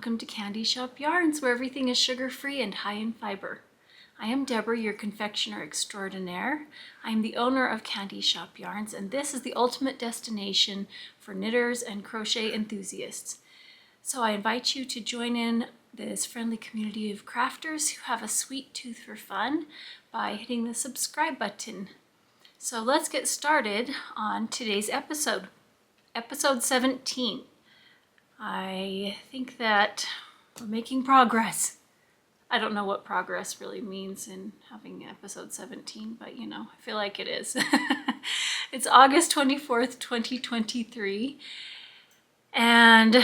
Welcome to Candy Shoppe Yarns, where everything is sugar-free and high in fiber. I am Deborah, your confectioner extraordinaire. I am the owner of Candy Shoppe Yarns, and this is the ultimate destination for knitters and crochet enthusiasts. So I invite you to join in this friendly community of crafters who have a sweet tooth for fun by hitting the subscribe button. So let's get started on today's episode, episode 17. I think that we're making progress. I don't know what progress really means in having episode 17, but you know, I feel like it is. It's August 24th, 2023. And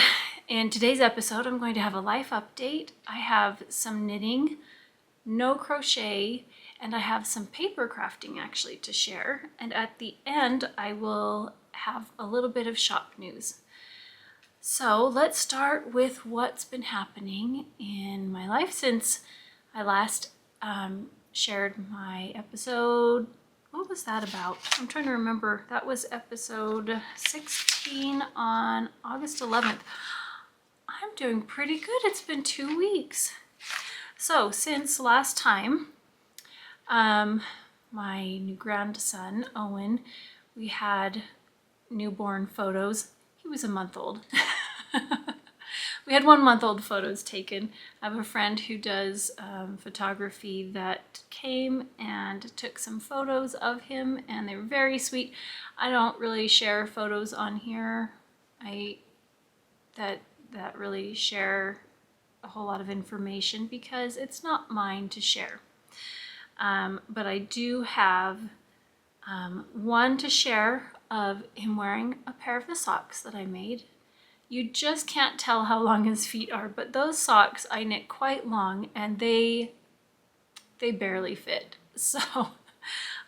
in today's episode, I'm going to have a life update. I have some knitting, no crochet, and I have some paper crafting actually to share. And at the end, I will have a little bit of shop news. So let's start with what's been happening in my life since I last shared my episode. What was that about? I'm trying to remember. That was episode 16 on August 11th. I'm doing pretty good. It's been 2 weeks. So since last time, my new grandson, Owen, we had newborn photos. He was a month old. We had 1 month old photos taken. I have a friend who does photography that came and took some photos of him, and they were very sweet. I don't really share photos on here. That really share a whole lot of information because it's not mine to share. But I do have one to share of him wearing a pair of the socks that I made. You just can't tell how long his feet are, but those socks I knit quite long and they barely fit. So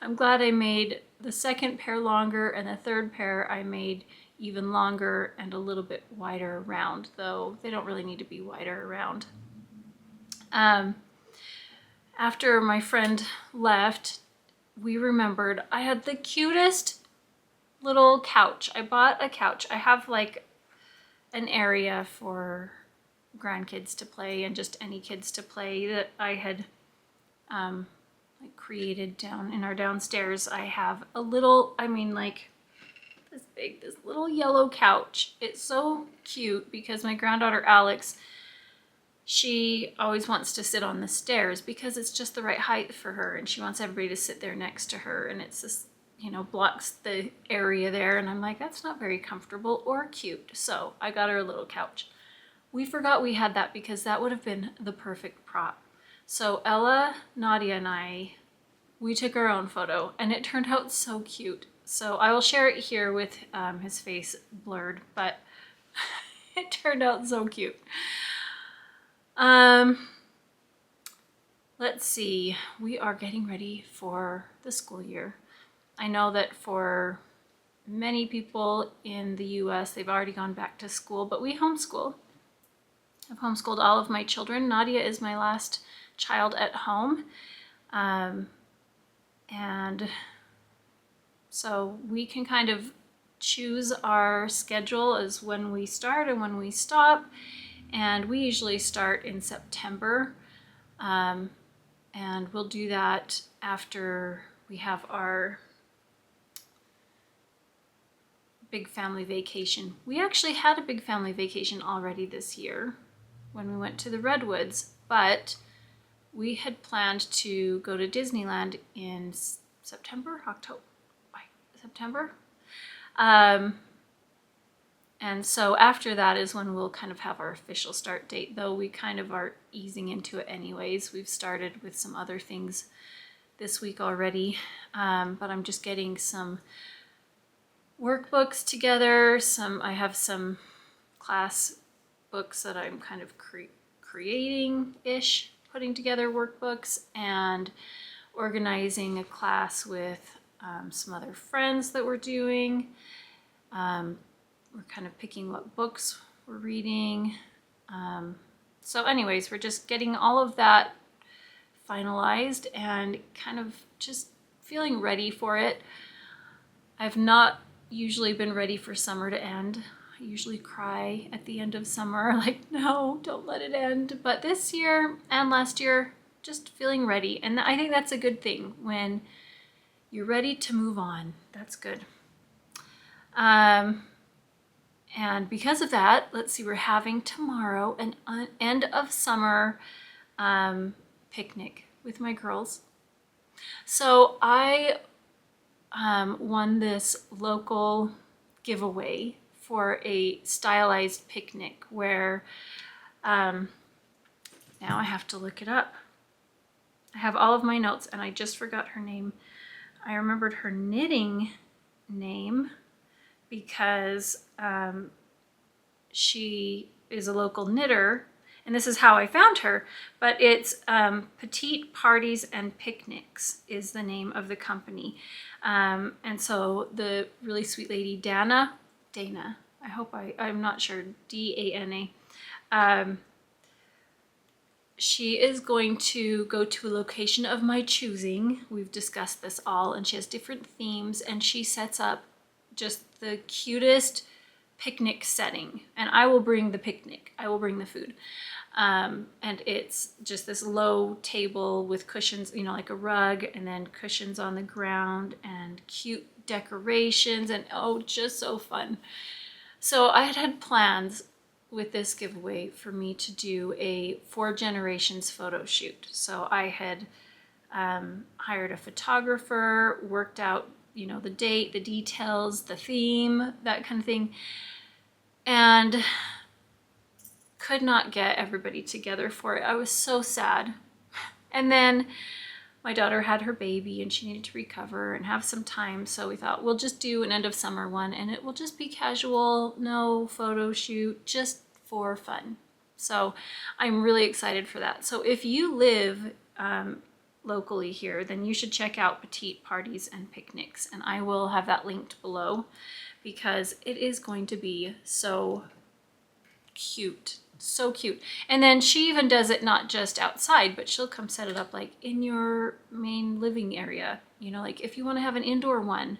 I'm glad I made the second pair longer, and the third pair I made even longer and a little bit wider around, though they don't really need to be wider around. After my friend left, we remembered I had the cutest little couch. I bought a couch. I have like an area for grandkids to play and just any kids to play that I had like created down in our downstairs. I have a little, like this big, this little yellow couch. It's so cute because my granddaughter Alex, she always wants to sit on the stairs because it's just the right height for her, and she wants everybody to sit there next to her, and it's this, blocks the area there, and I'm like, that's not very comfortable or cute. So I got her a little couch. We forgot we had that because that would have been the perfect prop. So Ella, Nadia, and we took our own photo, and it turned out so cute. So I will share it here with his face blurred, but it turned out so cute. Let's see, we are getting ready for the school year. I know that for many people in the US, they've already gone back to school, but we homeschool. I've homeschooled all of my children. Nadia is my last child at home. And so we can kind of choose our schedule as when we start and when we stop. And we usually start in September. And we'll do that after we have our big family vacation. We actually had a big family vacation already this year when we went to the Redwoods, but we had planned to go to Disneyland in September. And so after that is when we'll kind of have our official start date, though we kind of are easing into it anyways. We've started with some other things this week already, but I'm just getting some workbooks together. I have some class books that I'm kind of creating-ish, putting together workbooks, and organizing a class with some other friends that we're doing. We're kind of picking what books we're reading. So anyways, we're just getting all of that finalized and kind of just feeling ready for it. I've not usually been ready for summer to end. I usually cry at the end of summer, like, no, don't let it end. But this year and last year, just feeling ready. And I think that's a good thing when you're ready to move on. That's good. And because of that, let's see, we're having tomorrow an end of summer picnic with my girls. So I won this local giveaway for a stylized picnic where, now I have to look it up. I have all of my notes and I just forgot her name. I remembered her knitting name because she is a local knitter, and this is how I found her, but it's Petite Parties and Picnics is the name of the company. And so the really sweet lady, Dana, I hope I'm not sure, D-A-N-A, she is going to go to a location of my choosing. We've discussed this all, and she has different themes, and she sets up just the cutest picnic setting. And I will bring the picnic. I will bring the food. And it's just this low table with cushions, you know, like a rug, and then cushions on the ground and cute decorations, and oh, just so fun. So I had plans with this giveaway for me to do a 4 generations photo shoot. So I had hired a photographer, worked out, you know, the date, the details, the theme, that kind of thing, and could not get everybody together for it. I was so sad. And then my daughter had her baby and she needed to recover and have some time, so we thought we'll just do an end of summer one, and it will just be casual, no photo shoot, just for fun. So I'm really excited for that. So if you live locally here, then you should check out Petite Parties and Picnics, and I will have that linked below because it is going to be so cute. So cute. And then she even does it not just outside, but she'll come set it up like in your main living area. You know, like if you want to have an indoor one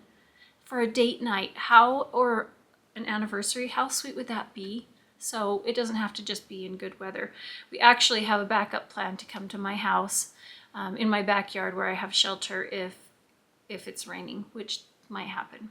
for a date night, or an anniversary, how sweet would that be? So it doesn't have to just be in good weather. We actually have a backup plan to come to my house in my backyard where I have shelter if it's raining, which might happen.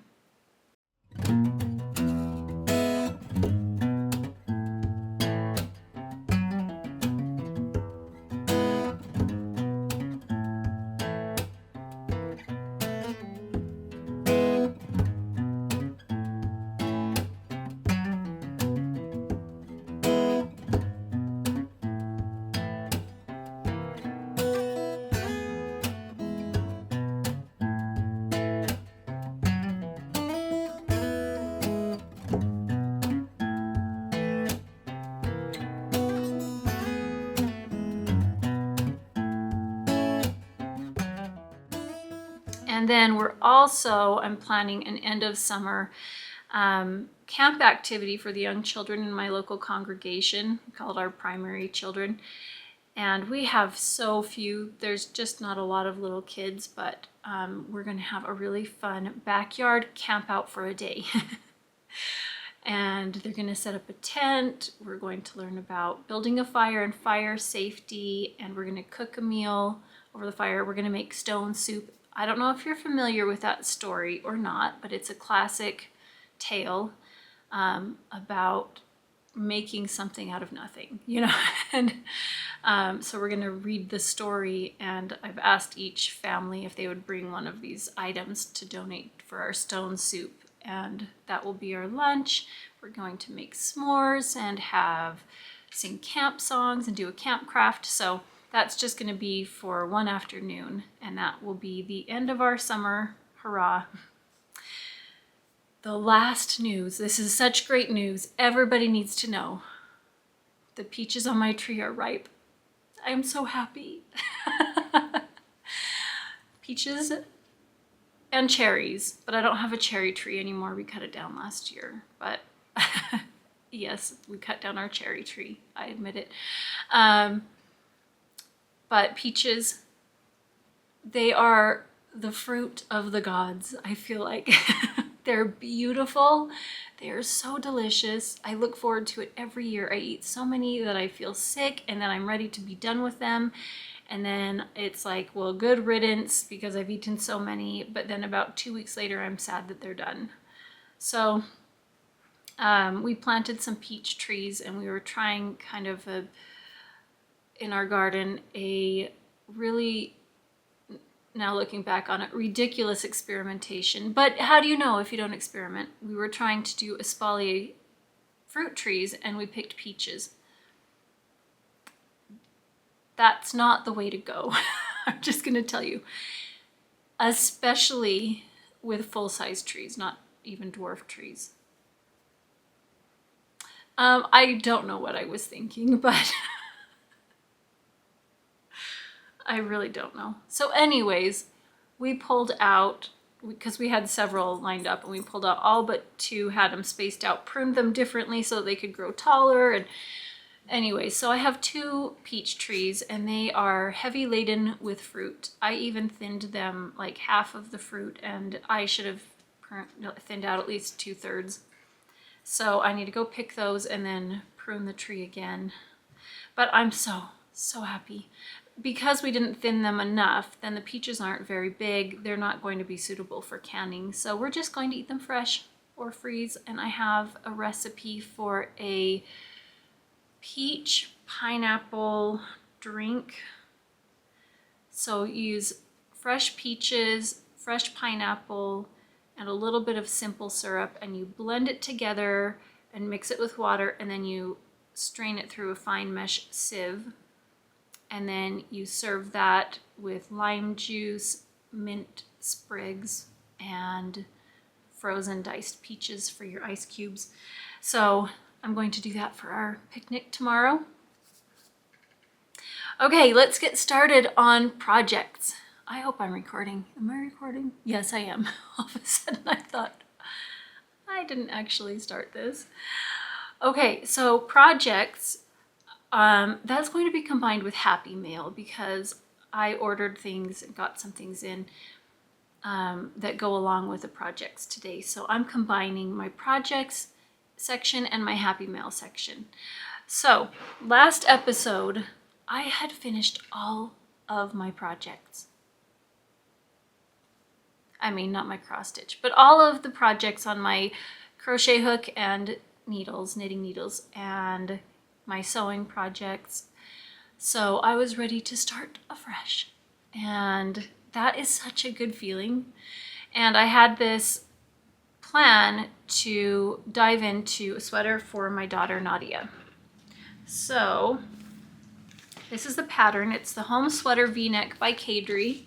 And then I'm planning an end of summer camp activity for the young children in my local congregation. We call it our primary children. And we have so few, there's just not a lot of little kids, but we're gonna have a really fun backyard camp out for a day. And they're gonna set up a tent. We're going to learn about building a fire and fire safety, and we're gonna cook a meal over the fire. We're gonna make stone soup. I don't know if you're familiar with that story or not, but it's a classic tale about making something out of nothing, you know? And so we're gonna read the story, and I've asked each family if they would bring one of these items to donate for our stone soup, and that will be our lunch. We're going to make s'mores and sing camp songs and do a camp craft. So that's just going to be for one afternoon, and that will be the end of our summer. Hurrah. The last news. This is such great news. Everybody needs to know. The peaches on my tree are ripe. I am so happy. Peaches and cherries, but I don't have a cherry tree anymore. We cut it down last year, but yes, we cut down our cherry tree. I admit it. But peaches, they are the fruit of the gods, I feel like. They're beautiful, They are so delicious. I look forward to it every year. I eat so many that I feel sick, and then I'm ready to be done with them. And then it's like, well, good riddance because I've eaten so many, but then about 2 weeks later, I'm sad that they're done. So we planted some peach trees, and we were trying kind of in our garden, a really, now looking back on it, ridiculous experimentation. But how do you know if you don't experiment? We were trying to do espalier fruit trees, and we picked peaches. That's not the way to go. I'm just going to tell you, especially with full-size trees, not even dwarf trees. I don't know what I was thinking, but I really don't know. So anyways, we pulled out, because we had several lined up, and we pulled out all but 2, had them spaced out, pruned them differently so they could grow taller. And anyway, so I have 2 peach trees, and they are heavy laden with fruit. I even thinned them like half of the fruit, and I should have thinned out at least 2/3. So I need to go pick those and then prune the tree again. But I'm so happy. Because we didn't thin them enough, then the peaches aren't very big. They're not going to be suitable for canning. So we're just going to eat them fresh or freeze. And I have a recipe for a peach pineapple drink. So use fresh peaches, fresh pineapple, and a little bit of simple syrup, and you blend it together and mix it with water, and then you strain it through a fine mesh sieve. And then you serve that with lime juice, mint sprigs, and frozen diced peaches for your ice cubes. So I'm going to do that for our picnic tomorrow. Okay, let's get started on projects. I hope I'm recording. Am I recording? Yes, I am. All of a sudden I thought, I didn't actually start this. Okay, so projects. That's going to be combined with Happy Mail because I ordered things and got some things in that go along with the projects today. So I'm combining my projects section and my Happy Mail section. So last episode, I had finished all of my projects. I mean, not my cross stitch, but all of the projects on my crochet hook and needles, knitting needles, and my sewing projects. So I was ready to start afresh, and that is such a good feeling. And I had this plan to dive into a sweater for my daughter Nadia. So this is the pattern. It's the Home Sweater V-neck by Caidree.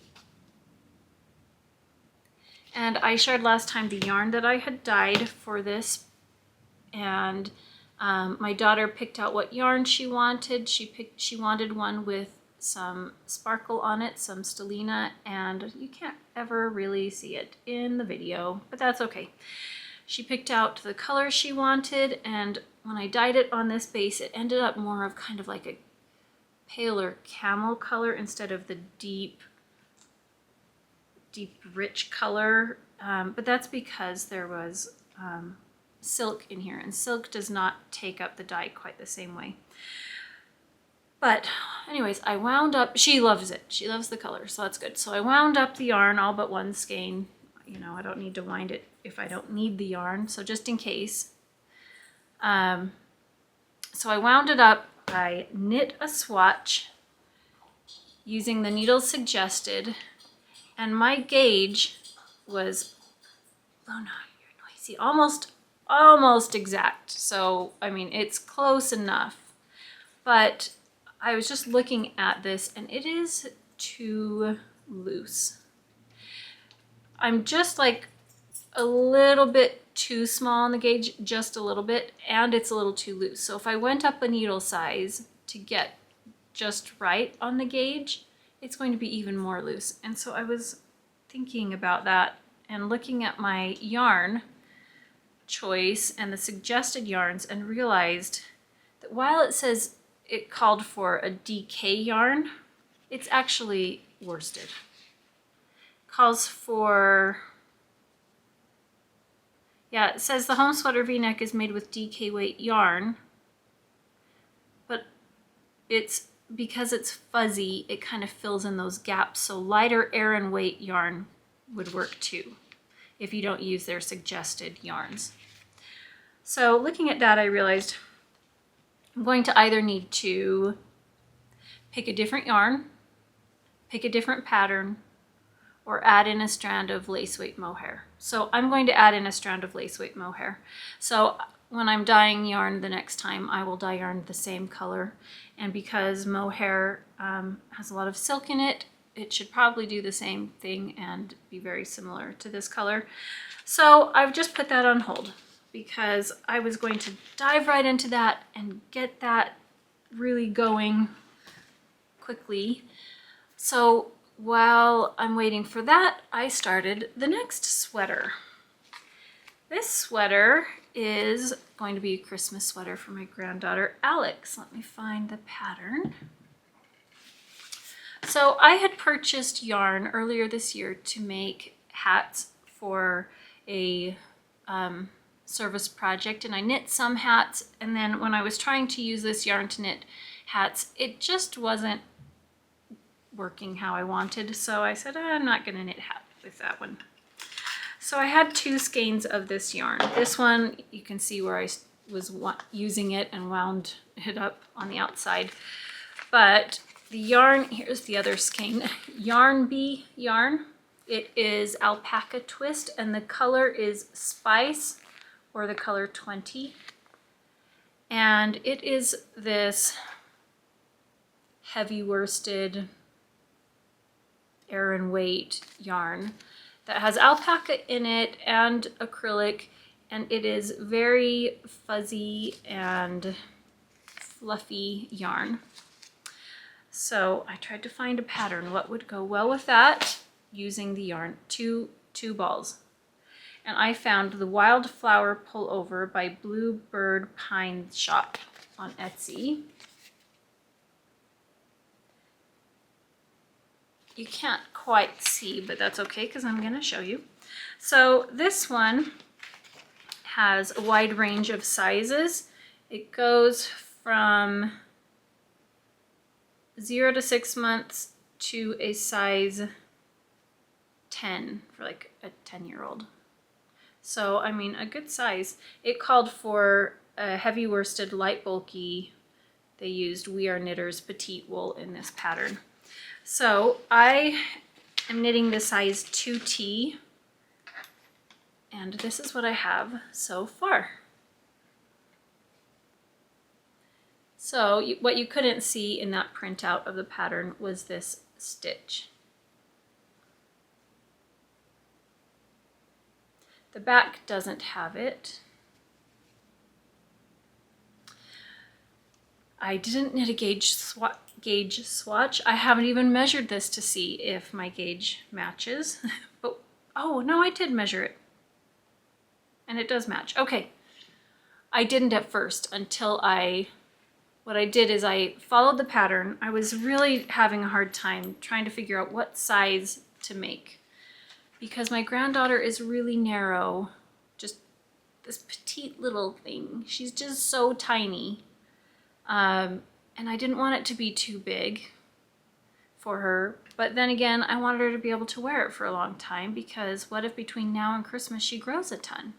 And I shared last time the yarn that I had dyed for this, and my daughter picked out what yarn she wanted. She wanted one with some sparkle on it, some stellina, and you can't ever really see it in the video, but that's okay. She picked out the color she wanted, and when I dyed it on this base, it ended up more of kind of like a paler camel color instead of the deep rich color, but that's because there was silk in here, and silk does not take up the dye quite the same way. But anyways, I wound up, she loves it. She loves the color, so that's good. So I wound up the yarn all but one skein. You know, I don't need to wind it if I don't need the yarn, so just in case. So I wound it up, I knit a swatch using the needles suggested, and my gauge was, oh no, you're noisy, almost exact. So, I mean, it's close enough, but I was just looking at this and it is too loose. I'm just like a little bit too small on the gauge, just a little bit, and it's a little too loose. So if I went up a needle size to get just right on the gauge, it's going to be even more loose. And so I was thinking about that and looking at my yarn choice and the suggested yarns, and realized that while it says it called for a DK yarn, it's actually worsted. Calls for, Yeah, it says the home sweater v-neck is made with DK weight yarn, but it's because it's fuzzy, it kind of fills in those gaps. So lighter Aran weight yarn would work too, if you don't use their suggested yarns. So looking at that, I realized I'm going to either need to pick a different yarn, pick a different pattern, or add in a strand of lace weight mohair. So I'm going to add in a strand of lace weight mohair. So when I'm dyeing yarn the next time, I will dye yarn the same color. And because mohair has a lot of silk in it, it should probably do the same thing and be very similar to this color. So I've just put that on hold because I was going to dive right into that and get that really going quickly. So while I'm waiting for that, I started the next sweater. This sweater is going to be a Christmas sweater for my granddaughter, Alex. Let me find the pattern. So I had purchased yarn earlier this year to make hats for a service project, and I knit some hats, and then when I was trying to use this yarn to knit hats, it just wasn't working how I wanted, so I said, I'm not going to knit hat with that one. So I had 2 skeins of this yarn. This one, you can see where I was using it and wound it up on the outside. But the yarn, here's the other skein, Yarn Bee yarn. It is Alpaca twist, and the color is Spice, or the color 20. And it is this heavy worsted Aran weight yarn that has alpaca in it and acrylic, and it is very fuzzy and fluffy yarn. So I tried to find a pattern what would go well with that using the yarn, two balls. And I found the Wildflower Pullover by Bluebird Pine Shop on Etsy. You can't quite see, but that's okay because I'm going to show you. So this one has a wide range of sizes. It goes from 0 to 6 months to a size 10 for like a 10-year-old. So, I mean, a good size. It called for a heavy worsted, light bulky. They used We Are Knitters petite wool in this pattern. So I am knitting the size 2T, and this is what I have so far. So what you couldn't see in that printout of the pattern was this stitch. The back doesn't have it. I didn't knit a gauge swatch. I haven't even measured this to see if my gauge matches. But oh no, I did measure it. And it does match. Okay. I didn't at first until what I did is I followed the pattern. I was really having a hard time trying to figure out what size to make because my granddaughter is really narrow, just this petite little thing. She's just so tiny. And I didn't want it to be too big for her. But then again, I wanted her to be able to wear it for a long time because what if between now and Christmas she grows a ton?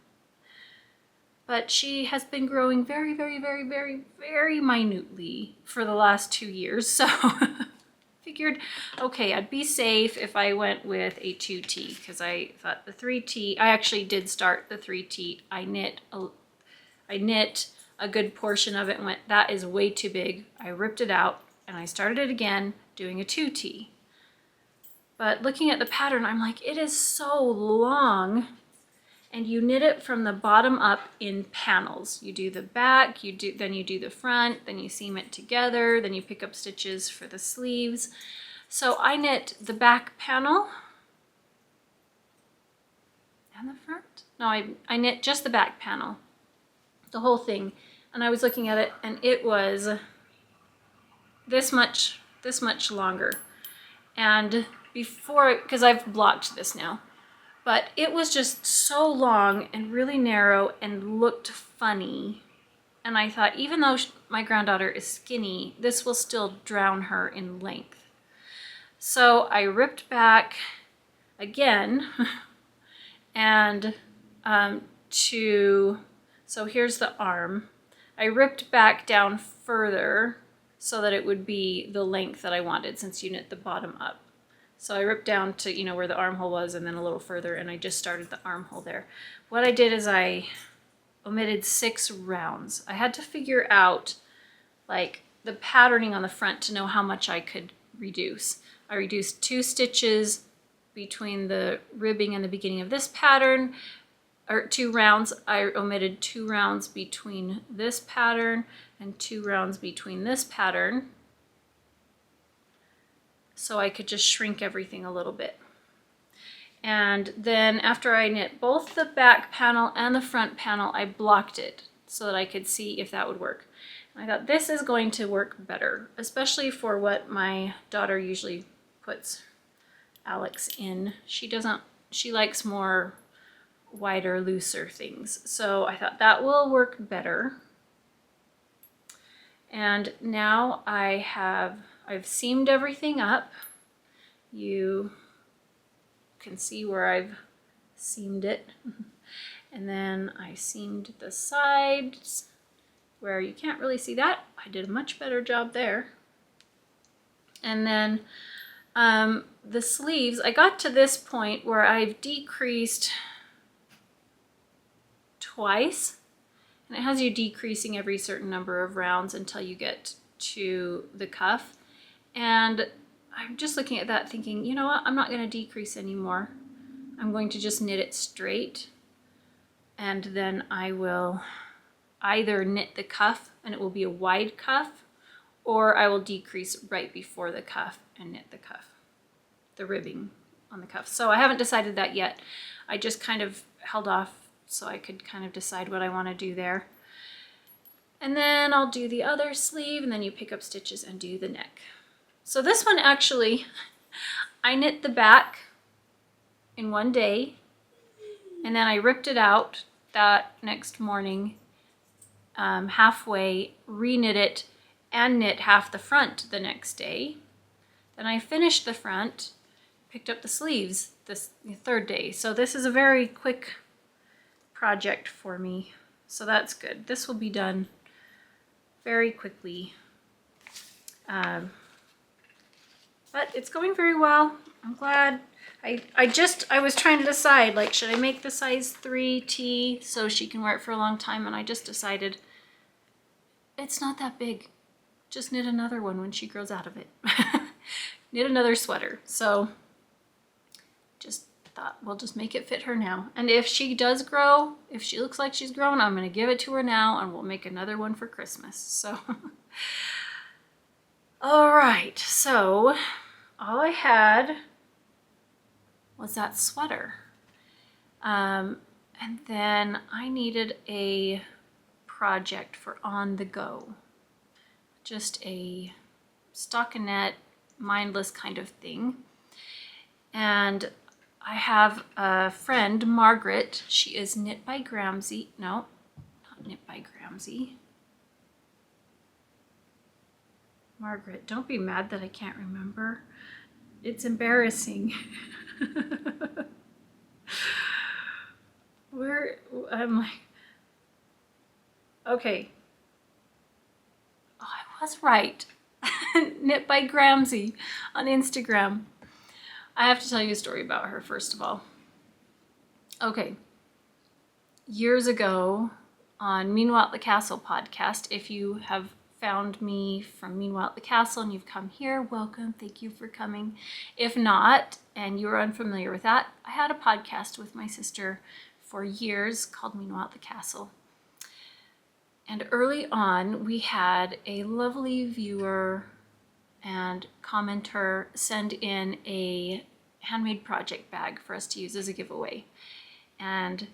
But she has been growing very, very, very, very, very minutely for the last 2 years. So figured, okay, I'd be safe if I went with a 2T because I thought the 3T, I actually did start the 3T. I knit a good portion of it and went, that is way too big. I ripped it out and I started it again doing a 2T. But looking at the pattern, I'm like, it is so long. And you knit it from the bottom up in panels. You do the back, then you do the front, then you seam it together, then you pick up stitches for the sleeves. So I knit the back panel and the front. No, I knit just the back panel, the whole thing. And I was looking at it and it was this much longer. And before, because I've blocked this now, but it was just so long and really narrow and looked funny. And I thought, even though my granddaughter is skinny, this will still drown her in length. So I ripped back again and so here's the arm. I ripped back down further so that it would be the length that I wanted, since you knit the bottom up. So I ripped down to, you know, where the armhole was, and then a little further, and I just started the armhole there. What I did is I omitted 6 rounds. I had to figure out like the patterning on the front to know how much I could reduce. I reduced 2 stitches between the ribbing and the beginning of this pattern, or 2 rounds. I omitted 2 rounds between this pattern and 2 rounds between this pattern, so I could just shrink everything a little bit. And then after I knit both the back panel and the front panel, I blocked it so that I could see if that would work. And I thought this is going to work better, especially for what my daughter usually puts Alex in. She likes more wider, looser things. So I thought that will work better. And now I've seamed everything up. You can see where I've seamed it. And then I seamed the sides where you can't really see that. I did a much better job there. And then the sleeves, I got to this point where I've decreased twice, and it has you decreasing every certain number of rounds until you get to the cuff. And I'm just looking at that thinking, you know what, I'm not going to decrease anymore. I'm going to just knit it straight, and then I will either knit the cuff and it will be a wide cuff, or I will decrease right before the cuff and knit the cuff, the ribbing on the cuff. So I haven't decided that yet. I just kind of held off so I could kind of decide what I want to do there. And then I'll do the other sleeve, and then you pick up stitches and do the neck. So this one actually, I knit the back in one day, and then I ripped it out that next morning, halfway, re-knit it, and knit half the front the next day. Then I finished the front, picked up the sleeves the 3rd day. So this is a very quick project for me, so that's good. This will be done very quickly. But it's going very well. I'm glad. I was trying to decide, like, should I make the size 3T so she can wear it for a long time, and I just decided it's not that big. Just knit another one when she grows out of it. Knit another sweater. So just thought we'll just make it fit her now. And if she does grow, if she looks like she's grown, I'm going to give it to her now, and we'll make another one for Christmas. So all right, so all I had was that sweater. And then I needed a project for on the go. Just a stockinette, mindless kind of thing. And I have a friend, Margaret. She is Knit by Gramsci. No, not Knit by Gramsci. Margaret, don't be mad that I can't remember. It's embarrassing. Where, I'm like, okay. Oh, I was right. Knit by Gramsci on Instagram. I have to tell you a story about her first of all. Okay. Years ago on Meanwhile at the Castle podcast, if you have found me from Meanwhile at the Castle and you've come here, welcome, thank you for coming. If not, and you're unfamiliar with that, I had a podcast with my sister for years called Meanwhile at the Castle. And early on, we had a lovely viewer and commenter send in a handmade project bag for us to use as a giveaway. And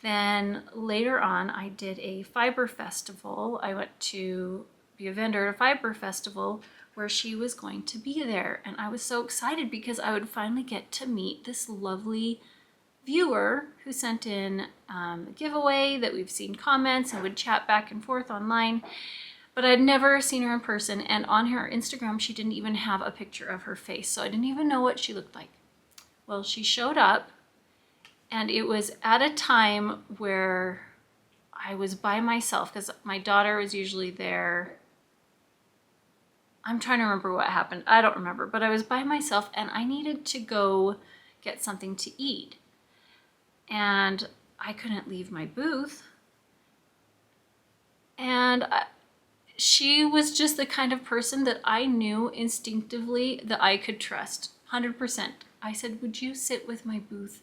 then later on, I did a fiber festival. I went to be a vendor at a fiber festival where she was going to be there. And I was so excited because I would finally get to meet this lovely viewer who sent in a giveaway that we've seen comments and would chat back and forth online, but I'd never seen her in person, and on her Instagram she didn't even have a picture of her face, so I didn't even know what she looked like. Well, she showed up, and it was at a time where I was by myself because my daughter was usually there. I'm trying to remember what happened. I don't remember, but I was by myself and I needed to go get something to eat. And I couldn't leave my booth. And she was just the kind of person that I knew instinctively that I could trust, 100%. I said, would you sit with my booth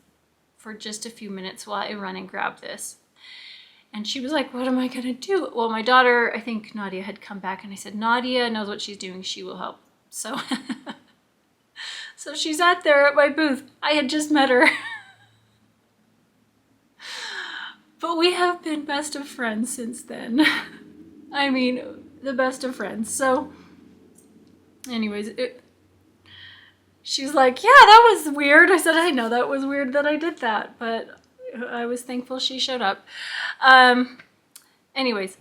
for just a few minutes while I run and grab this? And she was like, what am I gonna do? Well, my daughter, I think Nadia, had come back, and I said, Nadia knows what she's doing, she will help. So, so she sat there at my booth. I had just met her. But we have been best of friends since then. I mean, the best of friends. So, anyways, she's like, yeah, that was weird. I said, I know that was weird that I did that, but I was thankful she showed up. Anyways,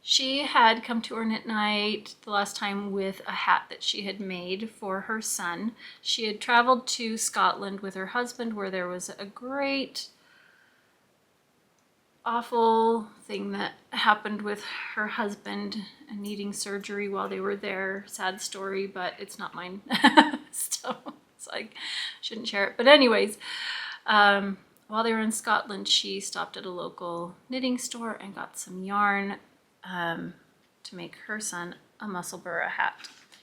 she had come to our knit night the last time with a hat that she had made for her son. She had traveled to Scotland with her husband, where there was a great awful thing that happened with her husband and needing surgery while they were there. Sad story, but it's not mine. So it's like, shouldn't share it. But anyways, while they were in Scotland, she stopped at a local knitting store and got some yarn to make her son a Musselburg hat.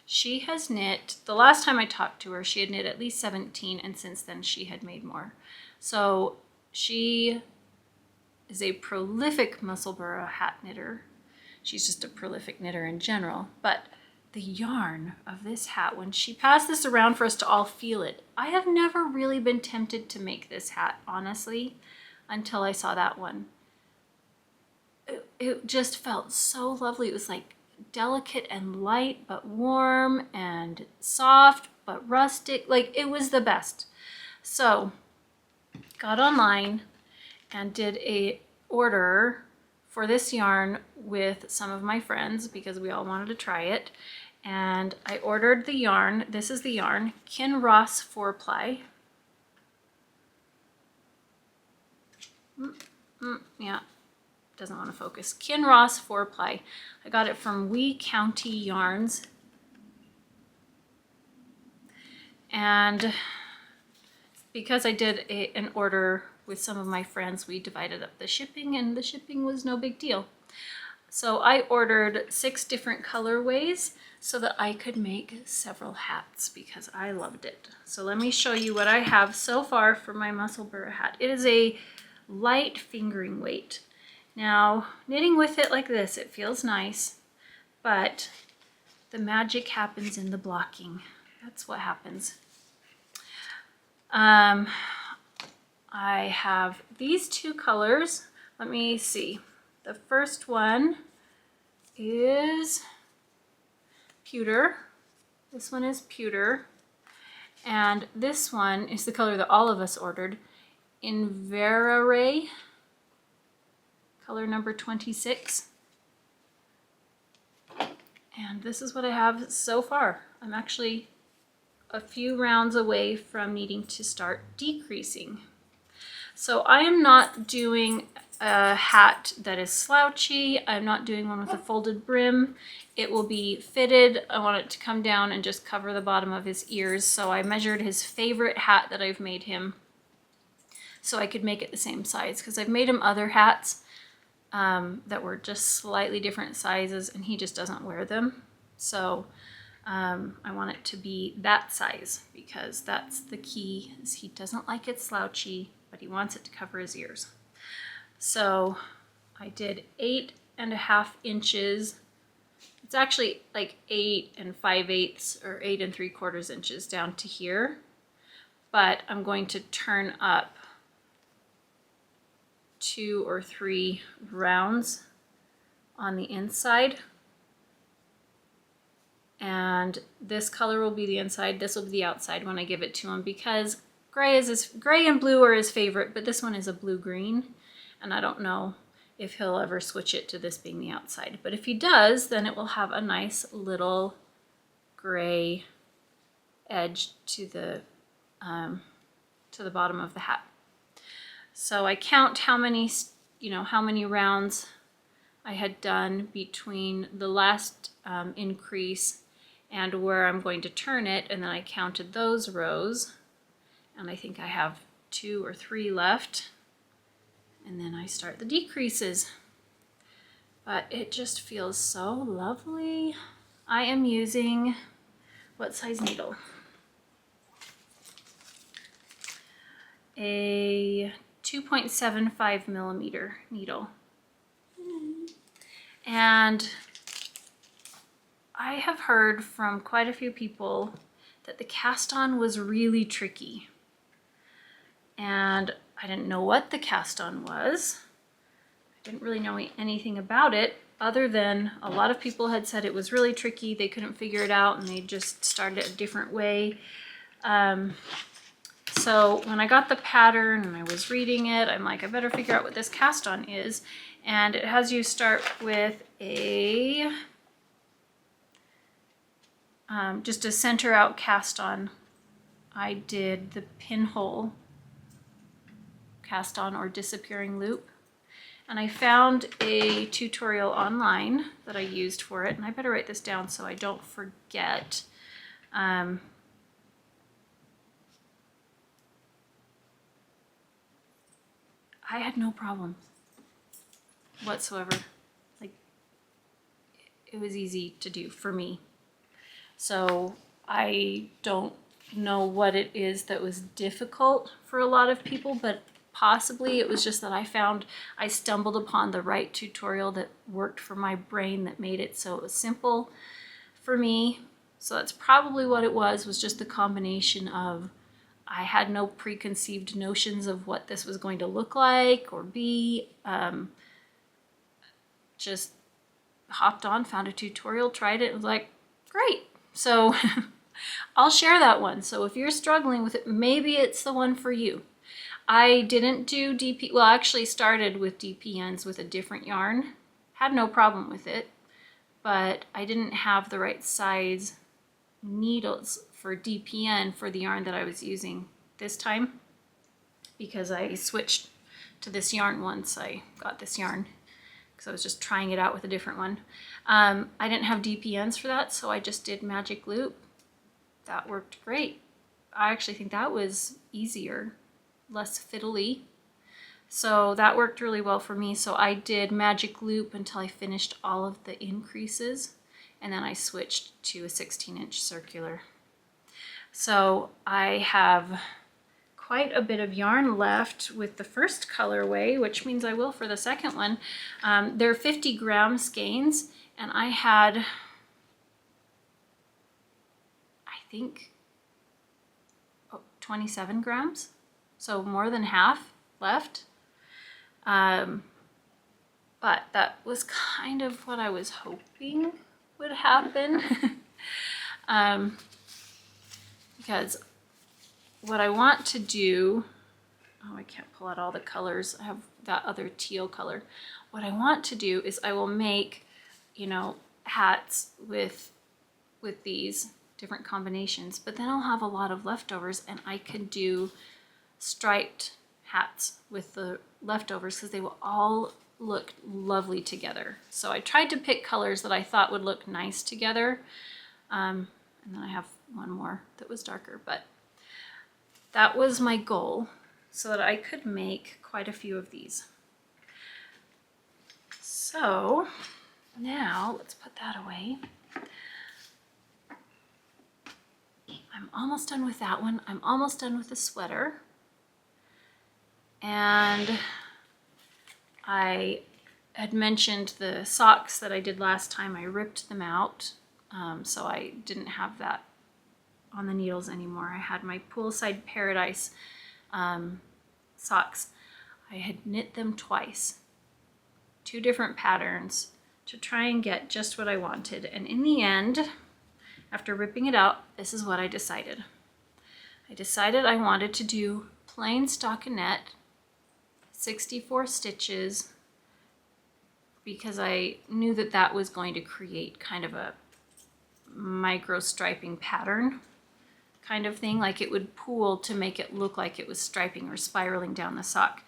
She has knit, the last time I talked to her, she had knit at least 17, and since then she had made more. So she is a prolific Musselburg hat knitter. She's just a prolific knitter in general, but the yarn of this hat, when she passed this around for us to all feel it, I have never really been tempted to make this hat, honestly, until I saw that one. It just felt so lovely. It was like delicate and light, but warm, and soft, but rustic. Like, it was the best. So, got online and did a order for this yarn with some of my friends because we all wanted to try it. And I ordered the yarn. This is the yarn, Kinross 4-ply. Yeah, doesn't want to focus. Kinross 4-ply. I got it from Wee County Yarns. And because I did an order with some of my friends, we divided up the shipping, and the shipping was no big deal. So I ordered 6 different colorways so that I could make several hats because I loved it. So let me show you what I have so far for my Musselburg hat. It is a light fingering weight. Now, knitting with it like this, it feels nice, but the magic happens in the blocking. That's what happens. I have these 2 colors. Let me see. The first one is pewter. This one is pewter. And this one is the color that all of us ordered, Inverare, color number 26. And this is what I have so far. I'm actually a few rounds away from needing to start decreasing. So I am not doing a hat that is slouchy. I'm not doing one with a folded brim. It will be fitted. I want it to come down and just cover the bottom of his ears. So I measured his favorite hat that I've made him so I could make it the same size, because I've made him other hats that were just slightly different sizes and he just doesn't wear them. So I want it to be that size because that's the key, is he doesn't like it slouchy, but he wants it to cover his ears. So I did 8.5 inches. It's actually like 8 5/8 or 8 3/4 inches down to here, but I'm going to turn up 2 or 3 rounds on the inside. And this color will be the inside, this will be the outside when I give it to him, because Gray and blue are his favorite, but this one is a blue-green, and I don't know if he'll ever switch it to this being the outside. But if he does, then it will have a nice little gray edge to the bottom of the hat. So I count how many, how many rounds I had done between the last increase and where I'm going to turn it, and then I counted those rows, and I think I have 2 or 3 left, and then I start the decreases. But it just feels so lovely. I am using, what size needle? A 2.75 millimeter needle. And I have heard from quite a few people that the cast on was really tricky. And I didn't know what the cast on was. I didn't really know anything about it, other than a lot of people had said it was really tricky. They couldn't figure it out and they just started it a different way. So when I got the pattern and I was reading it, I'm like, I better figure out what this cast on is. And it has you start with a just a center out cast on. I did the pinhole cast on or disappearing loop. And I found a tutorial online that I used for it, and I better write this down so I don't forget. I had no problem whatsoever. Like, it was easy to do for me. So I don't know what it is that was difficult for a lot of people, but possibly it was just that I stumbled upon the right tutorial that worked for my brain, that made it so it was simple for me. So that's probably what it was just the combination of I had no preconceived notions of what this was going to look like or be. Just hopped on, found a tutorial, tried it, and was like, great. So I'll share that one. So if you're struggling with it, maybe it's the one for you. I didn't do DP, well, I actually started with DPNs with a different yarn. Had no problem with it, but I didn't have the right size needles for DPN for the yarn that I was using this time, because I switched to this yarn once I got this yarn, because I was just trying it out with a different one. I didn't have DPNs for that, so I just did magic loop. That worked great. I actually think that was easier, less fiddly. So that worked really well for me. So I did magic loop until I finished all of the increases, and then I switched to a 16-inch circular. So I have quite a bit of yarn left with the first colorway, which means I will for the second one. They're 50-gram skeins, and I had, I think, 27 grams, so more than half left. But that was kind of what I was hoping would happen. Because what I want to do, oh, I can't pull out all the colors. I have that other teal color. What I want to do is I will make, hats with these different combinations, but then I'll have a lot of leftovers, and I can do striped hats with the leftovers because they will all look lovely together. So I tried to pick colors that I thought would look nice together. And then I have one more that was darker, but that was my goal, so that I could make quite a few of these. So now let's put that away. I'm almost done with that one. I'm almost done with the sweater. And I had mentioned the socks that I did last time. I ripped them out, so I didn't have that on the needles anymore. I had my Poolside Paradise socks. I had knit them twice, 2 different patterns, to try and get just what I wanted. And in the end, after ripping it out, this is what I decided. I decided I wanted to do plain stockinette, 64 stitches, because I knew that that was going to create kind of a micro striping pattern kind of thing, like it would pool to make it look like it was striping or spiraling down the sock.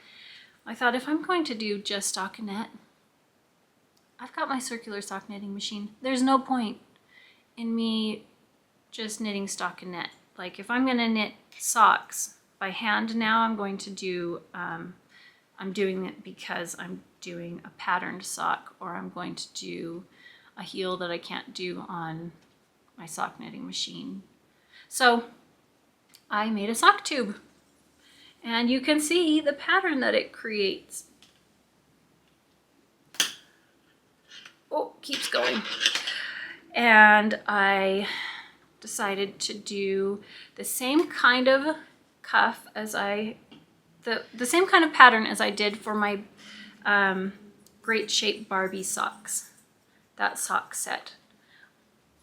I thought, if I'm going to do just stockinette, I've got my circular sock knitting machine. There's no point in me just knitting stockinette. Like if I'm gonna knit socks by hand now, I'm going to do, I'm doing it because I'm doing a patterned sock, or I'm going to do a heel that I can't do on my sock knitting machine. So I made a sock tube, and you can see the pattern that it creates. Oh, keeps going. And I decided to do the same kind of cuff as the same kind of pattern as I did for my Great Shape Barbie socks, that sock set.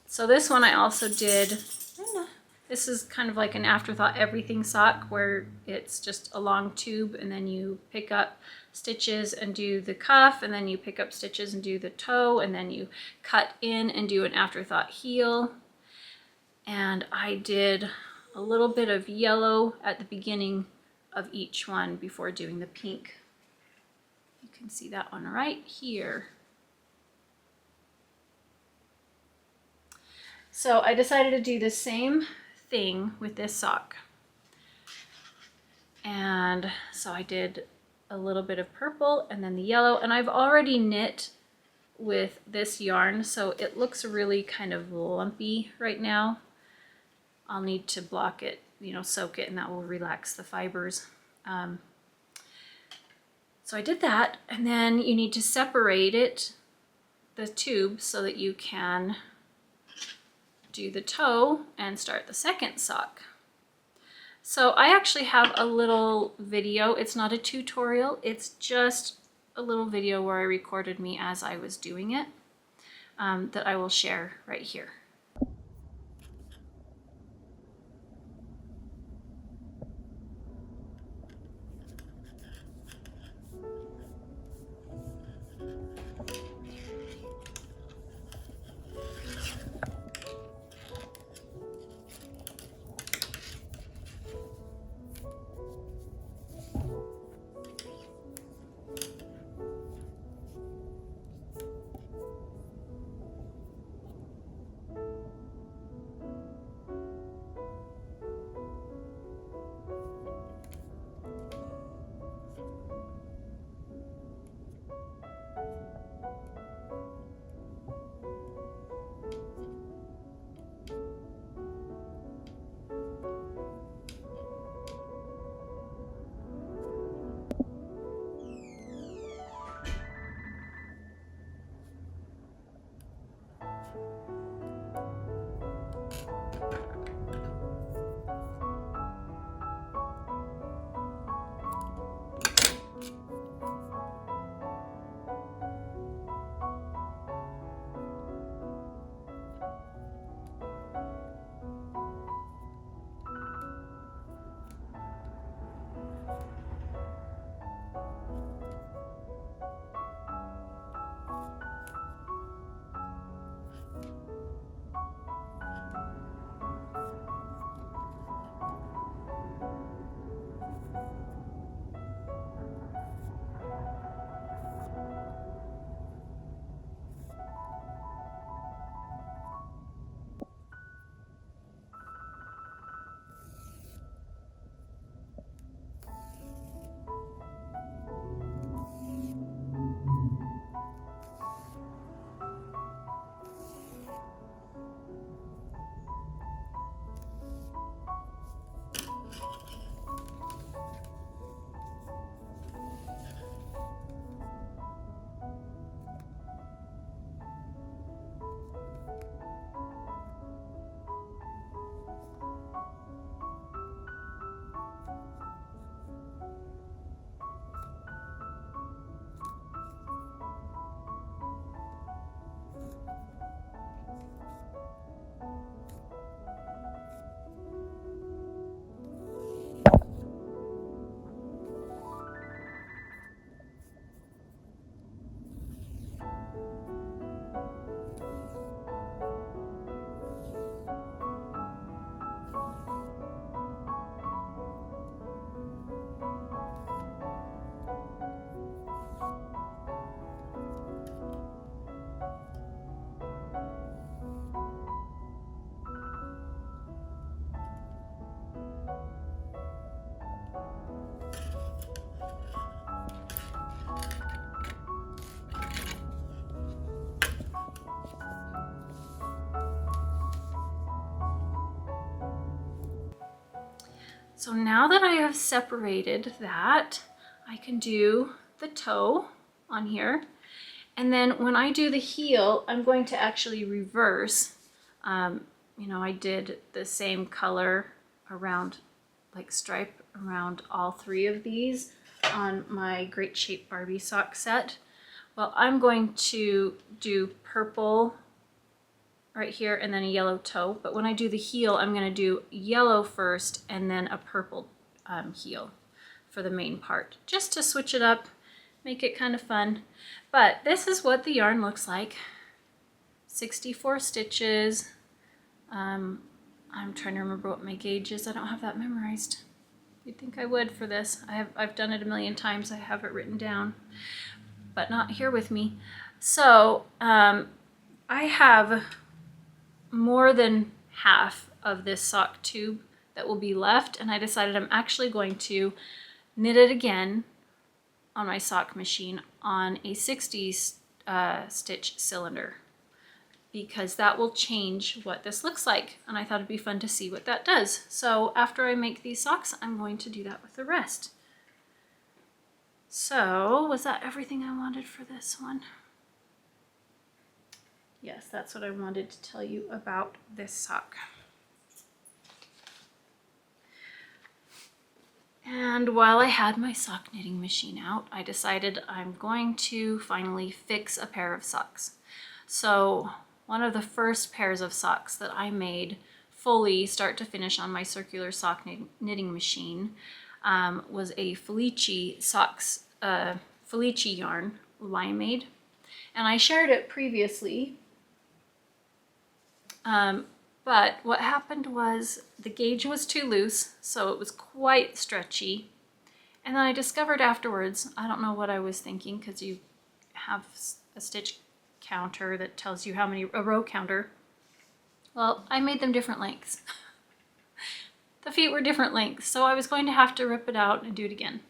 So this one I also did, this is kind of like an afterthought everything sock, where it's just a long tube and then you pick up stitches and do the cuff, and then you pick up stitches and do the toe, and then you cut in and do an afterthought heel. And I did a little bit of yellow at the beginning of each one before doing the pink. You can see that one right here. So I decided to do the same thing with this sock. And so I did a little bit of purple and then the yellow, and I've already knit with this yarn, so it looks really kind of lumpy right now. I'll need to block it, you know, soak it, and that will relax the fibers. So I did that, and then you need to separate it, the tube, so that you can do the toe and start the second sock. So I actually have a little video. It's not a tutorial, it's just a little video where I recorded me as I was doing it, that I will share right here. So now that I have separated that, I can do the toe on here. And then when I do the heel, I'm going to actually reverse. You know, I did the same color around, like stripe around all three of these on my Great Shape Barbie sock set. Well, I'm going to do purple right here and then a yellow toe, but when I do the heel, I'm going to do yellow first and then a purple heel for the main part, just to switch it up, make it kind of fun. But this is what the yarn looks like. 64 stitches. I'm trying to remember what my gauge is. I don't have that memorized. You'd think I would for this. I've done it a million times. I have it written down, but not here with me. So I have more than half of this sock tube that will be left, and I decided I'm actually going to knit it again on my sock machine on a 60 stitch cylinder, because that will change what this looks like, and I thought it'd be fun to see what that does. So after I make these socks, I'm going to do that with the rest. So was that everything I wanted for this one? Yes, that's what I wanted to tell you about this sock. And while I had my sock knitting machine out, I decided I'm going to finally fix a pair of socks. So one of the first pairs of socks that I made fully start to finish on my circular sock knitting machine was a Felici Felici yarn, Limeade. And I shared it previously. But what happened was the gauge was too loose, so it was quite stretchy. And then I discovered afterwards, I don't know what I was thinking, because you have a stitch counter that tells you how many, a row counter. Well, I made them different lengths. The feet were different lengths, so I was going to have to rip it out and do it again.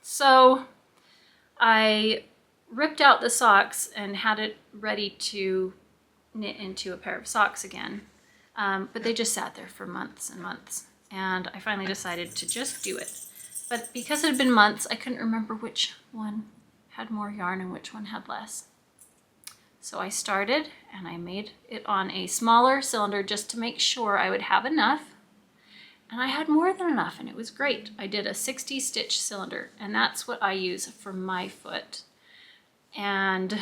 So I ripped out the socks and had it ready to knit into a pair of socks again, but they just sat there for months and months, and I finally decided to just do it. But because it had been months, I couldn't remember which one had more yarn and which one had less. So I started and I made it on a smaller cylinder just to make sure I would have enough, and I had more than enough, and it was great. I did a 60 stitch cylinder, and that's what I use for my foot. And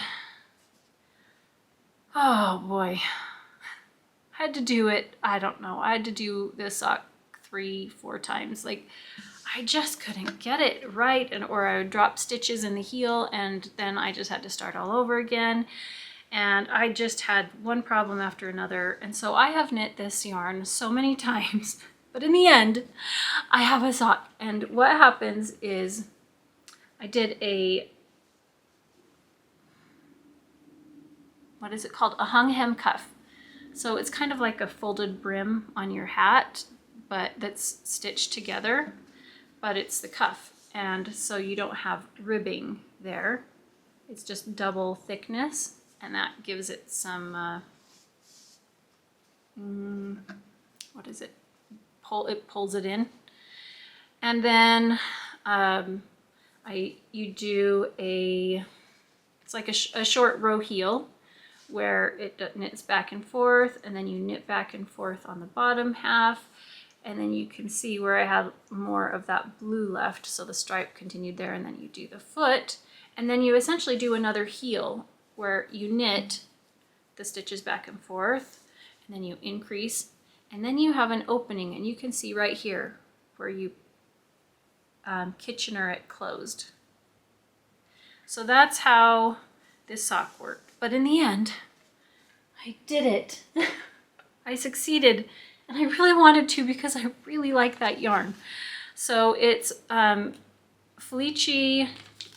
oh boy, I had to do it, I don't know, I had to do this sock 3-4 times. Like, I just couldn't get it right, or I would drop stitches in the heel, and then I just had to start all over again. And I just had one problem after another. And so I have knit this yarn so many times, but in the end, I have a sock. And what happens is I did a, what is it called? A hung hem cuff. So it's kind of like a folded brim on your hat, but that's stitched together, but it's the cuff. And so you don't have ribbing there. It's just double thickness, and that gives it some, what is it? It pulls it in. And then you do it's like a short row heel, where it knits back and forth, and then you knit back and forth on the bottom half, and then you can see where I had more of that blue left, so the stripe continued there, and then you do the foot, and then you essentially do another heel where you knit the stitches back and forth, and then you increase, and then you have an opening, and you can see right here where you Kitchener it closed. So that's how this sock worked. But in the end, I did it. I succeeded. And I really wanted to because I really like that yarn. So it's Felici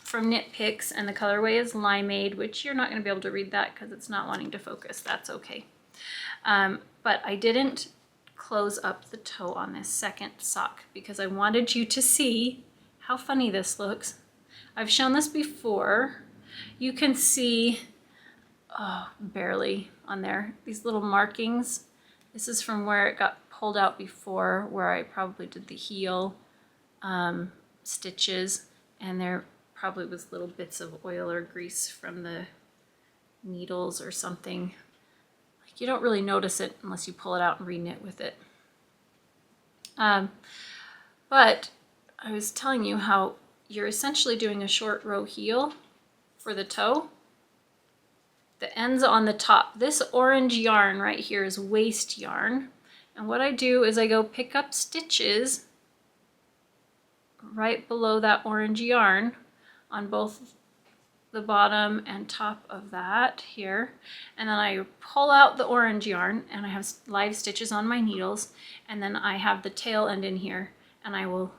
from Knit Picks, and the colorway is Limeade, which you're not going to be able to read that because it's not wanting to focus. That's okay. But I didn't close up the toe on this second sock because I wanted you to see how funny this looks. I've shown this before. You can see, oh, barely on there, these little markings. This is from where it got pulled out before, where I probably did the heel stitches, and there probably was little bits of oil or grease from the needles or something. Like, you don't really notice it unless you pull it out and re-knit with it. But I was telling you how you're essentially doing a short row heel for the toe. The ends on the top. This orange yarn right here is waste yarn. And what I do is I go pick up stitches right below that orange yarn on both the bottom and top of that here. And then I pull out the orange yarn and I have live stitches on my needles. And then I have the tail end in here and I will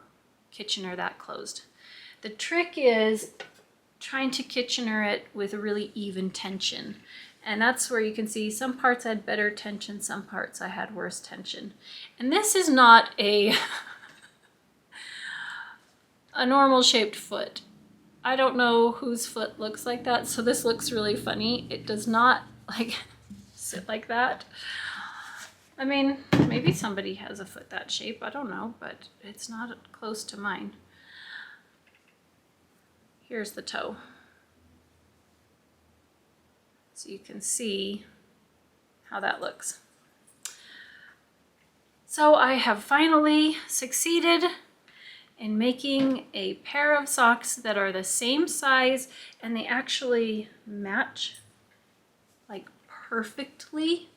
Kitchener that closed. The trick is trying to Kitchener it with a really even tension. And that's where you can see some parts I had better tension, some parts I had worse tension. And this is not a normal shaped foot. I don't know whose foot looks like that, so this looks really funny. It does not like sit like that. I mean, maybe somebody has a foot that shape, I don't know, but it's not close to mine. Here's the toe. So you can see how that looks. So I have finally succeeded in making a pair of socks that are the same size and they actually match like perfectly.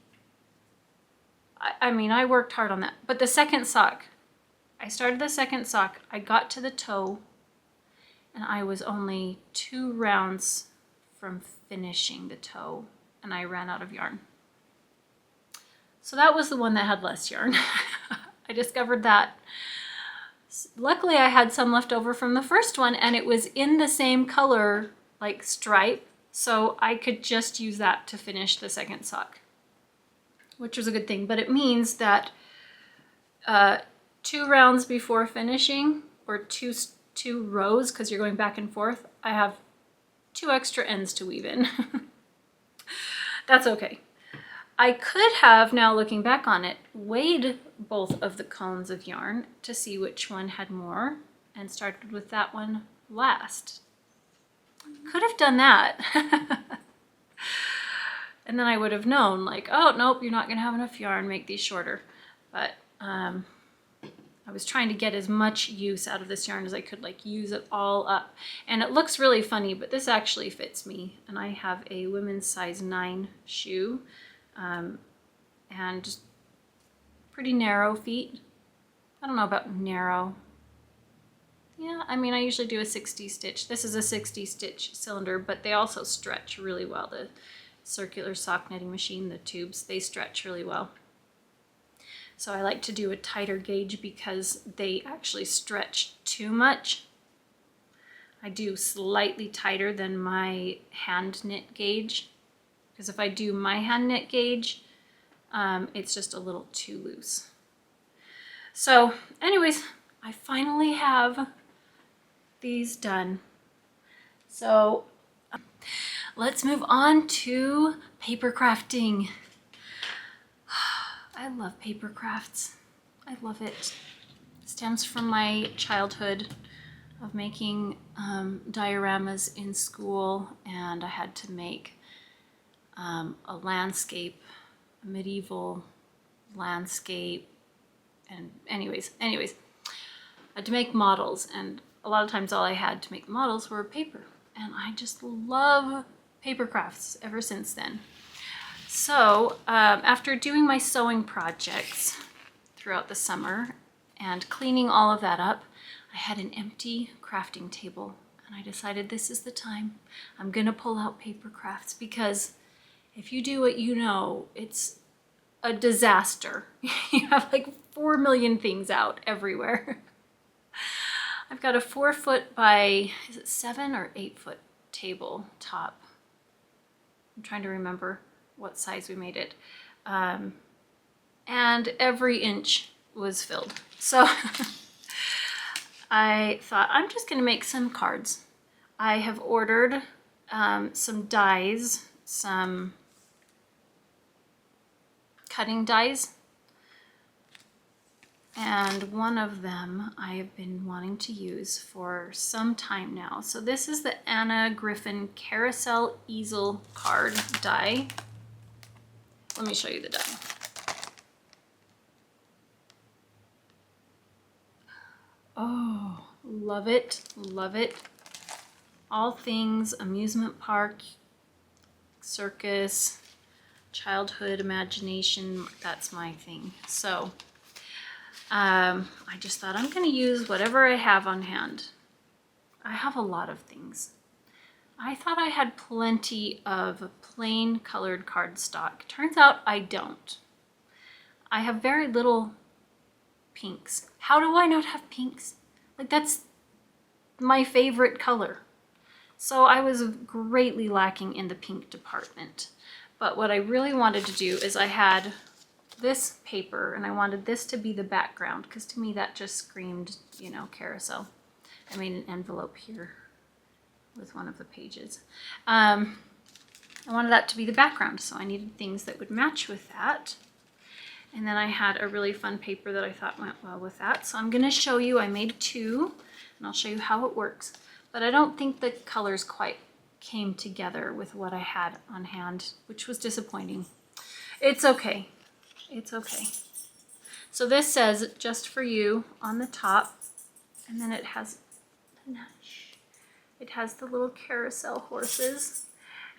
I mean, I worked hard on that. But the second sock, I started the second sock, I got to the toe, and I was only 2 rounds from finishing the toe, and I ran out of yarn. So that was the one that had less yarn. I discovered that. Luckily, I had some left over from the first one, and it was in the same color, like stripe, so I could just use that to finish the second sock, which was a good thing. But it means that 2 rounds before finishing, or two rows, because you're going back and forth, I have 2 extra ends to weave in. That's okay. I could have, now looking back on it, weighed both of the cones of yarn to see which one had more and started with that one last. Could have done that. And then I would have known, like, oh, nope, you're not going to have enough yarn, make these shorter. But I was trying to get as much use out of this yarn as I could, like use it all up. And it looks really funny, but this actually fits me. And I have a women's size 9 shoe and pretty narrow feet. I don't know about narrow. Yeah, I mean, I usually do a 60 stitch. This is a 60 stitch cylinder, but they also stretch really well. The circular sock knitting machine, the tubes, they stretch really well. So I like to do a tighter gauge because they actually stretch too much. I do slightly tighter than my hand knit gauge, because if I do my hand knit gauge, it's just a little too loose. So anyways, I finally have these done. So let's move on to paper crafting. I love paper crafts. I love it. It stems from my childhood of making dioramas in school, and I had to make a landscape, a medieval landscape, and anyways, I had to make models, and a lot of times all I had to make models were paper, and I just love paper crafts ever since then. So after doing my sewing projects throughout the summer and cleaning all of that up, I had an empty crafting table, and and I decided this is the time. I'm gonna pull out paper crafts, because if you do what you know, it's a disaster. You have like 4 million things out everywhere. I've got a 4-foot by, is it 7 or 8-foot table top? I'm trying to remember what size we made it. And every inch was filled. So I thought I'm just gonna make some cards. I have ordered some dies, some cutting dies, and one of them I have been wanting to use for some time now. So this is the Griffin Carousel Easel card die. Let me show you the die. Oh, love it, love it. All things amusement park, circus, childhood imagination, that's my thing. So I just thought I'm gonna use whatever I have on hand. I have a lot of things. I thought I had plenty of plain colored cardstock. Turns out I don't. I have very little pinks. How do I not have pinks? Like, that's my favorite color. So I was greatly lacking in the pink department. But what I really wanted to do is I had this paper and I wanted this to be the background, because to me that just screamed, you know, carousel. I made an envelope here with one of the pages. I wanted that to be the background, so I needed things that would match with that. And then I had a really fun paper that I thought went well with that. So I'm gonna show you, I made 2, and I'll show you how it works. But I don't think the colors quite came together with what I had on hand, which was disappointing. It's okay, it's okay. So this says, just for you on the top, and then it has the little carousel horses,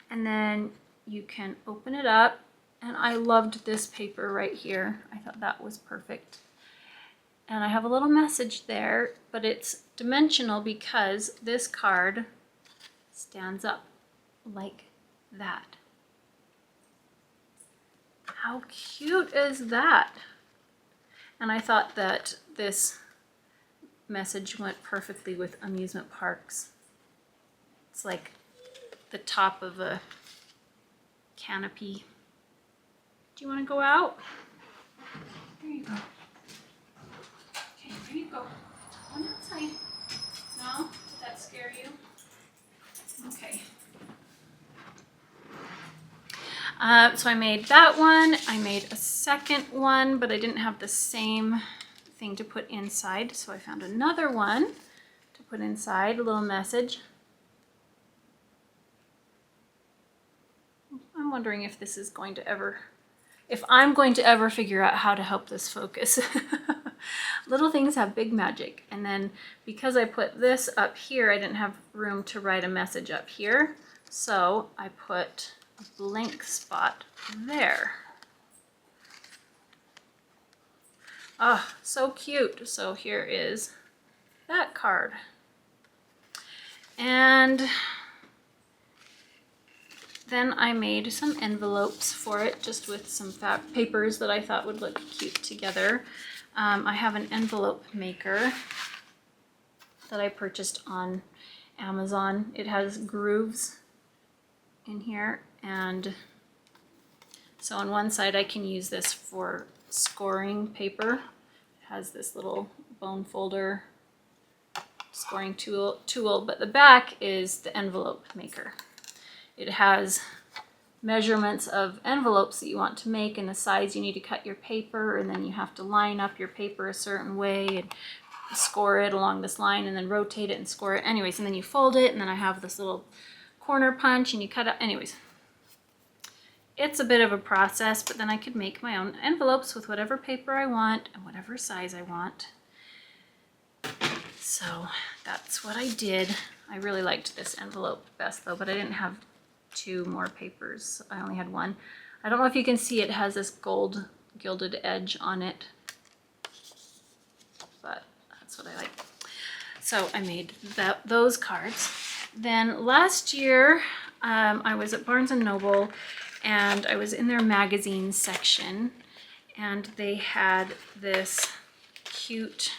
and then you can open it up. And I loved this paper right here. I thought that was perfect. And I have a little message there, but it's dimensional because this card stands up like that. How cute is that? And I thought that this message went perfectly with amusement parks. It's like the top of a canopy. Do you want to go out? There you go. Okay, there you go. Come outside. No? Did that scare you? Okay. So I made that one. I made a second one, but I didn't have the same thing to put inside, so I found another one to put inside, a little message. I'm wondering if this is going to ever, if I'm going to ever figure out how to help this focus. Little things have big magic. And then because I put this up here, I didn't have room to write a message up here. So I put a blank spot there. Oh, so cute. So here is that card. And then I made some envelopes for it, just with some papers that I thought would look cute together. I have an envelope maker that I purchased on Amazon. It has grooves in here, and so on one side I can use this for scoring paper. It has this little bone folder scoring tool, but the back is the envelope maker. It has measurements of envelopes that you want to make and the size you need to cut your paper, and then you have to line up your paper a certain way and score it along this line and then rotate it and score it. Anyways, and then you fold it, and then I have this little corner punch and you cut it. Anyways, it's a bit of a process, but then I could make my own envelopes with whatever paper I want and whatever size I want. So that's what I did. I really liked this envelope best though, but I didn't have 2 more papers. I only had 1. I don't know if you can see, it has this gold gilded edge on it, but that's what I like. So I made those cards. Then last year, I was at Barnes & Noble and I was in their magazine section, and they had this cute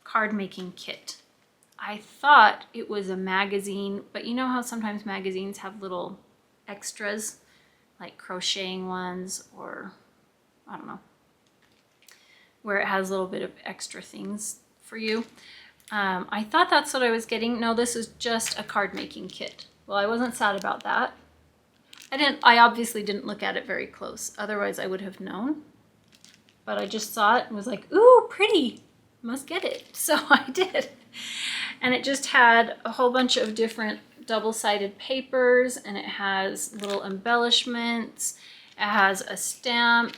card making kit. I thought it was a magazine, but you know how sometimes magazines have little extras, like crocheting ones, or I don't know, where it has a little bit of extra things for you. I thought that's what I was getting. No, this is just a card making kit. Well, I wasn't sad about that. I obviously didn't look at it very close, otherwise I would have known. But I just saw it and was like, ooh, pretty, must get it. So I did. And it just had a whole bunch of different double-sided papers, and it has little embellishments. It has a stamp.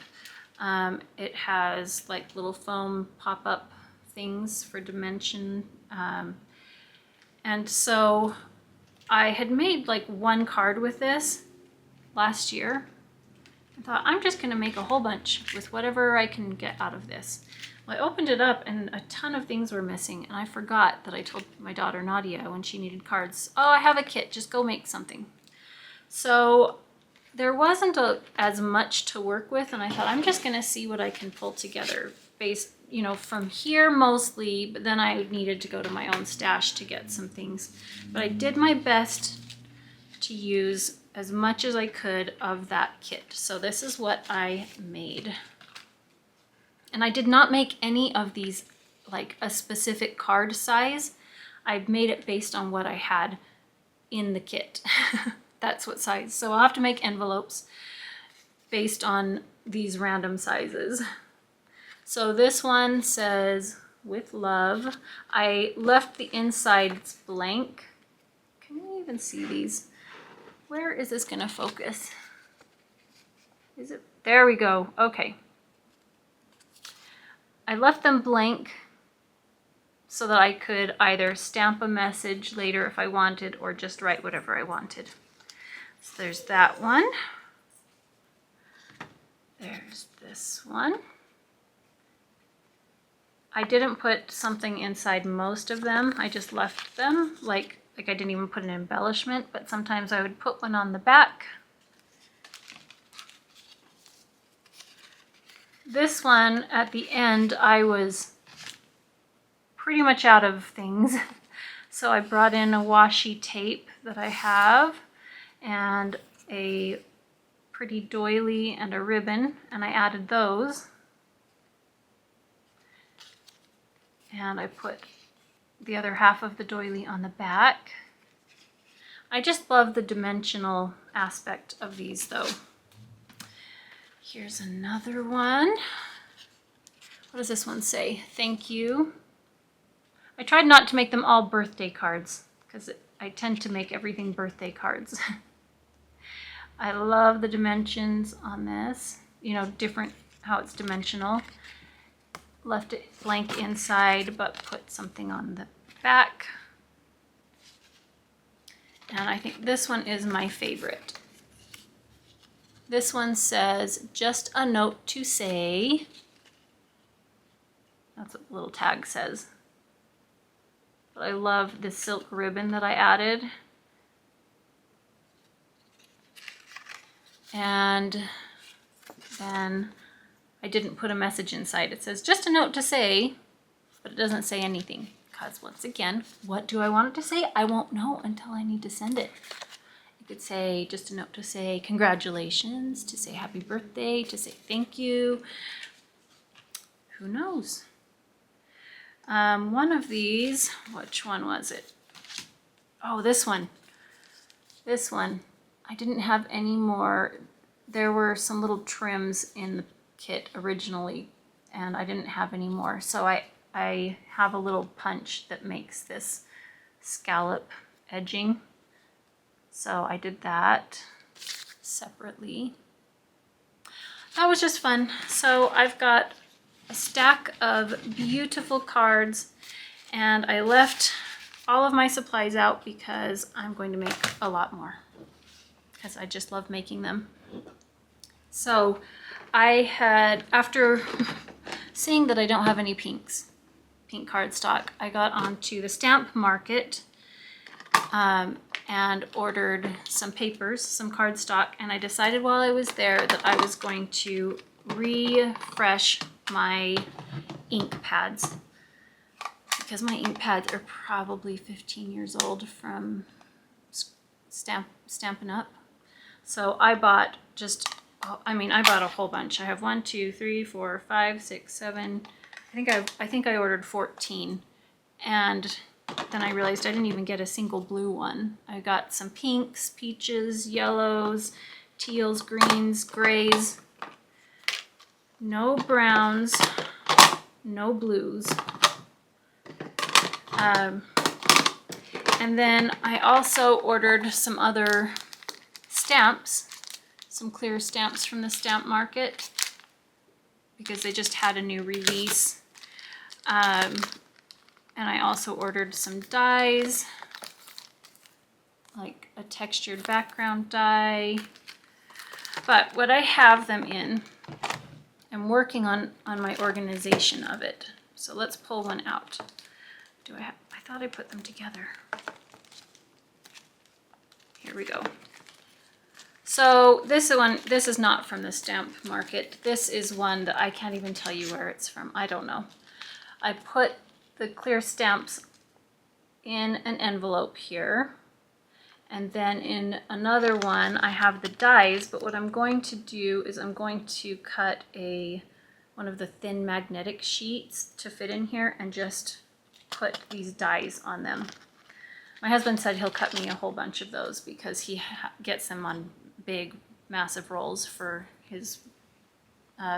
It has like little foam pop-up things for dimension. And so I had made like one card with this last year. I thought, I'm just gonna make a whole bunch with whatever I can get out of this. Well, I opened it up and a ton of things were missing, and I forgot that I told my daughter Nadia when she needed cards, oh, I have a kit, just go make something. So there wasn't as much to work with, and I thought, I'm just gonna see what I can pull together based, you know, from here mostly, but then I needed to go to my own stash to get some things. But I did my best to use as much as I could of that kit. So this is what I made. And I did not make any of these like a specific card size. I made it based on what I had in the kit. That's what size. So I'll have to make envelopes based on these random sizes. So this one says, with love. I left the insides blank. Can you even see these? Where is this gonna focus? Is it? There we go. Okay. I left them blank so that I could either stamp a message later if I wanted, or just write whatever I wanted. So there's that one. There's this one. I didn't put something inside most of them. I just left them, like I didn't even put an embellishment, but sometimes I would put one on the back. This one, at the end, I was pretty much out of things. So I brought in a washi tape that I have, and a pretty doily and a ribbon, and I added those. And I put the other half of the doily on the back. I just love the dimensional aspect of these though. Here's another one. What does this one say? Thank you. I tried not to make them all birthday cards because I tend to make everything birthday cards. I love the dimensions on this, you know, different how it's dimensional. Left it blank inside, but put something on the back. And I think this one is my favorite. This one says, just a note to say. That's what the little tag says. But I love the silk ribbon that I added. And then I didn't put a message inside. It says, just a note to say, but it doesn't say anything. Because once again, what do I want it to say? I won't know until I need to send it. It could say, just a note to say congratulations, to say happy birthday, to say thank you. Who knows? One of these, which one was it? Oh, this one. This one. I didn't have any more. There were some little trims in the kit originally, and I didn't have any more. So I have a little punch that makes this scallop edging. So I did that separately. That was just fun. So I've got a stack of beautiful cards, and I left all of my supplies out because I'm going to make a lot more because I just love making them. So I had, after seeing that I don't have any pink cardstock, I got onto the stamp market and ordered some papers, some cardstock, and I decided while I was there that I was going to refresh my ink pads, because my ink pads are probably 15 years old from Stampin' Up. So I bought I bought a whole bunch. I have 1, 2, 3, 4, 5, 6, 7. I think I ordered 14, and then I realized I didn't even get a single blue one. I got some pinks, peaches, yellows, teals, greens, grays, no browns, no blues. And then I also ordered some other stamps, some clear stamps from the stamp market, because they just had a new release. And I also ordered some dies, like a textured background die. But what I have them in, I'm working on my organization of it. So let's pull one out. I thought I put them together. Here we go. So this is not from the stamp market. This is one that I can't even tell you where it's from. I don't know. I put the clear stamps in an envelope here, and then in another one I have the dies, but what I'm going to do is I'm going to cut one of the thin magnetic sheets to fit in here and just put these dies on them. My husband said he'll cut me a whole bunch of those because he gets them on big, massive rolls for his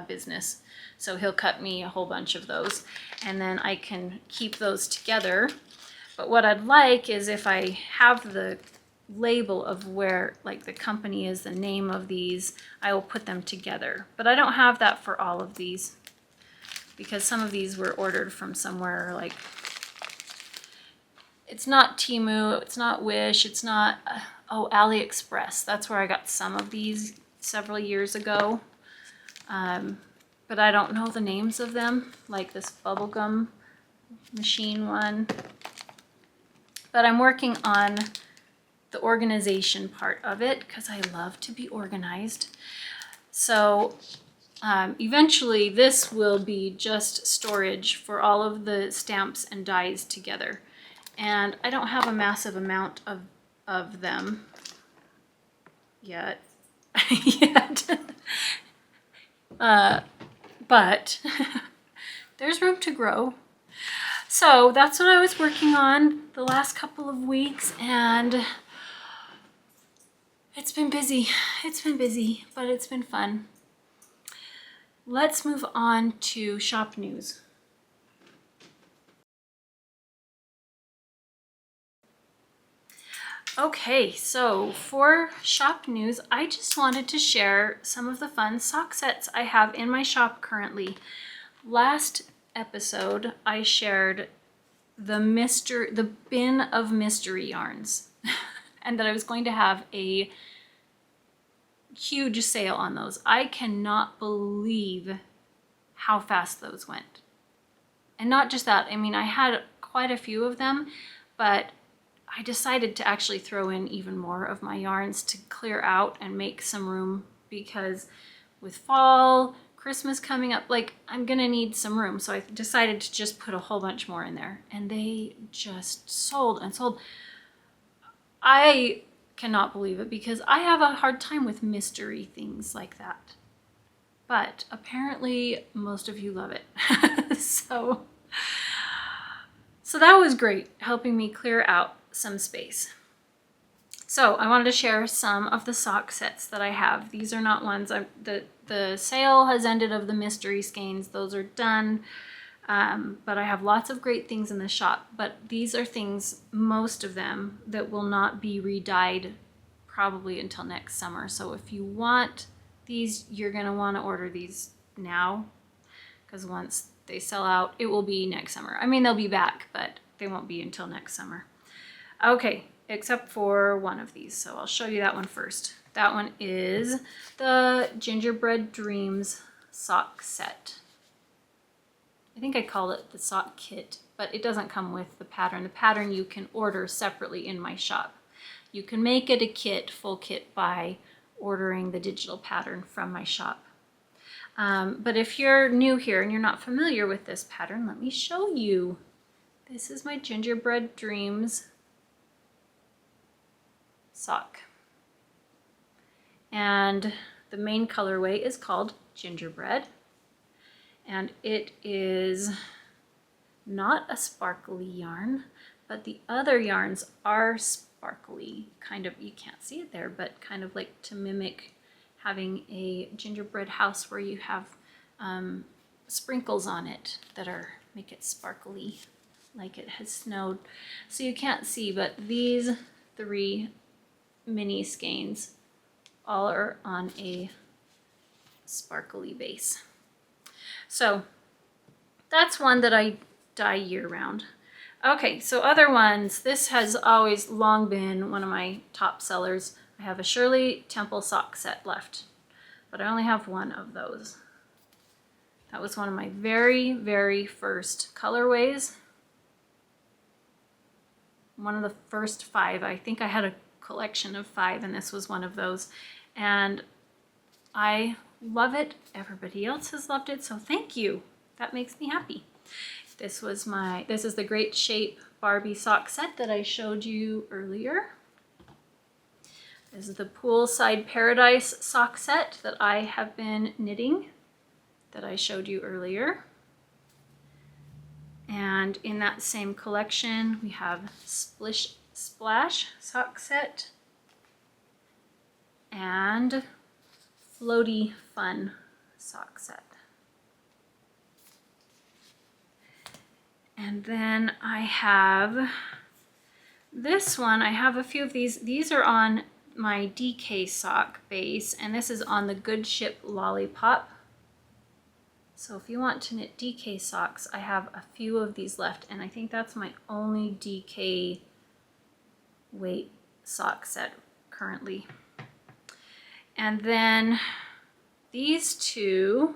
business. So he'll cut me a whole bunch of those, and then I can keep those together. But what I'd like is if I have the label of where, like, the company is, the name of these, I will put them together. But I don't have that for all of these, because some of these were ordered from somewhere, like, it's not Temu, it's not Wish, it's not, AliExpress. That's where I got some of these several years ago. But I don't know the names of them, like this bubblegum machine one. But I'm working on the organization part of it because I love to be organized. So eventually this will be just storage for all of the stamps and dies together. And I don't have a massive amount of them yet. But there's room to grow. So that's what I was working on the last couple of weeks, and it's been busy. It's been busy, but it's been fun. Let's move on to shop news. Okay, so for shop news, I just wanted to share some of the fun sock sets I have in my shop currently. Last episode, I shared the bin of mystery yarns and that I was going to have a huge sale on those. I cannot believe how fast those went. And not just that, I mean, I had quite a few of them, but I decided to actually throw in even more of my yarns to clear out and make some room, because with fall, Christmas coming up, like, I'm gonna need some room. So I decided to just put a whole bunch more in there, and they just sold and sold. I cannot believe it because I have a hard time with mystery things like that. But apparently most of you love it. So that was great, helping me clear out some space. So I wanted to share some of the sock sets that I have. These are not ones, the sale has ended of the mystery skeins. Those are done. But I have lots of great things in the shop. But these are things, most of them, that will not be re-dyed probably until next summer. So if you want these, you're going to want to order these now, because once they sell out, it will be next summer. I mean, they'll be back, but they won't be until next summer. Okay, except for one of these. So I'll show you that one first. That one is the Gingerbread Dreams sock set. I think I called it the sock kit, but but it doesn't come with the pattern. The pattern you can order separately in my shop. You can make it a kit, full kit, by ordering the digital pattern from my shop. But if you're new here and you're not familiar with this pattern, let me show you. This is my Gingerbread Dreams sock. And the main colorway is called Gingerbread. And it is not a sparkly yarn, but the other yarns are sparkly. Kind of, you can't see it there, but kind of like to mimic having a gingerbread house where you have sprinkles on it that make it sparkly, like it has snowed. So you can't see, but these 3 mini skeins all are on a sparkly base. So that's one that I dye year round. Okay, so other ones, this has always long been one of my top sellers. I have a Shirley Temple sock set left, but I only have one of those. That was one of my very, very first colorways. One of the first 5. I think I had a collection of 5, and this was one of those. And I love it. Everybody else has loved it, so thank you. That makes me happy. This is the Great Shape Barbie sock set that I showed you earlier. This is the Poolside Paradise sock set that I have been knitting that I showed you earlier. And in that same collection, we have Splish Splash sock set and Floaty Fun sock set. And then I have this one. I have a few of these. These are on my DK sock base, and this is on the Good Ship Lollipop. So if you want to knit DK socks, I have a few of these left, and I think that's my only DK weight sock set currently. And then these two,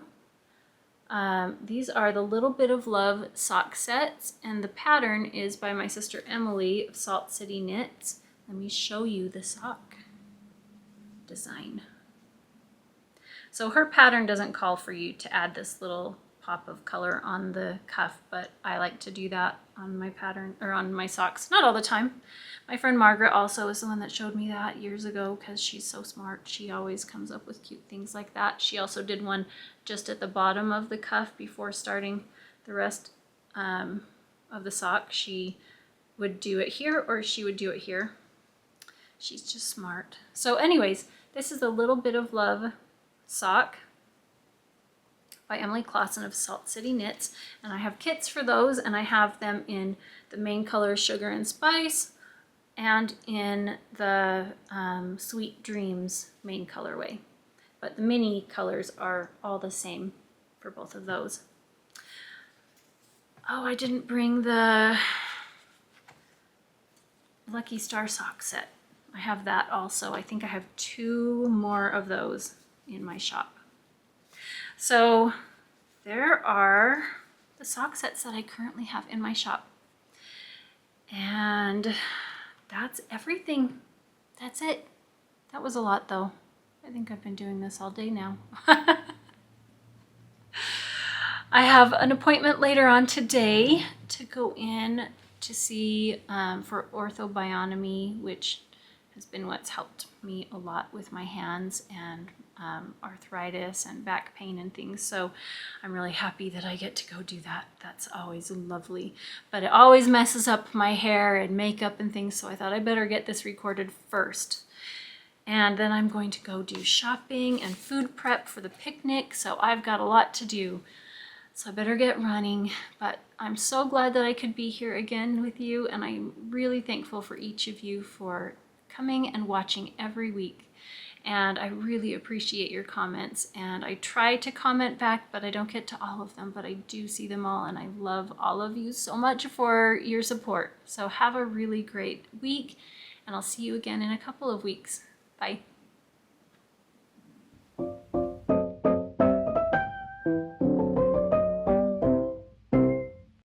these are the Little Bit of Love sock sets, and the pattern is by my sister Emily of Salt City Knits. Let me show you the sock design. So her pattern doesn't call for you to add this little pop of color on the cuff, but I like to do that on my pattern, or on my socks. Not all the time. My friend Margaret also is the one that showed me that years ago, because she's so smart. She always comes up with cute things like that. She also did one just at the bottom of the cuff before starting the rest of the sock. She would do it here, or she would do it here. She's just smart. So anyways, this is a Little Bit of Love sock by Emily Clausen of Salt City Knits, and I have kits for those, and I have them in the main color Sugar and Spice and in the Sweet Dreams main colorway, but the mini colors are all the same for both of those. Oh, I didn't bring the Lucky Star sock set. I have that also. I think I have 2 more of those in my shop. So there are the sock sets that I currently have in my shop. And that's everything. That's it. That was a lot though. I think I've been doing this all day now. I have an appointment later on today to go in to see for orthobionomy, which has been what's helped me a lot with my hands and arthritis and back pain and things. So I'm really happy that I get to go do that. That's always lovely. But it always messes up my hair and makeup and things, so I thought I better get this recorded first. And then I'm going to go do shopping and food prep for the picnic, so I've got a lot to do. So I better get running, but I'm so glad that I could be here again with you, and I'm really thankful for each of you for coming and watching every week. And I really appreciate your comments, and I try to comment back, but I don't get to all of them, but I do see them all, and I love all of you so much for your support. So have a really great week, and I'll see you again in a couple of weeks. Bye.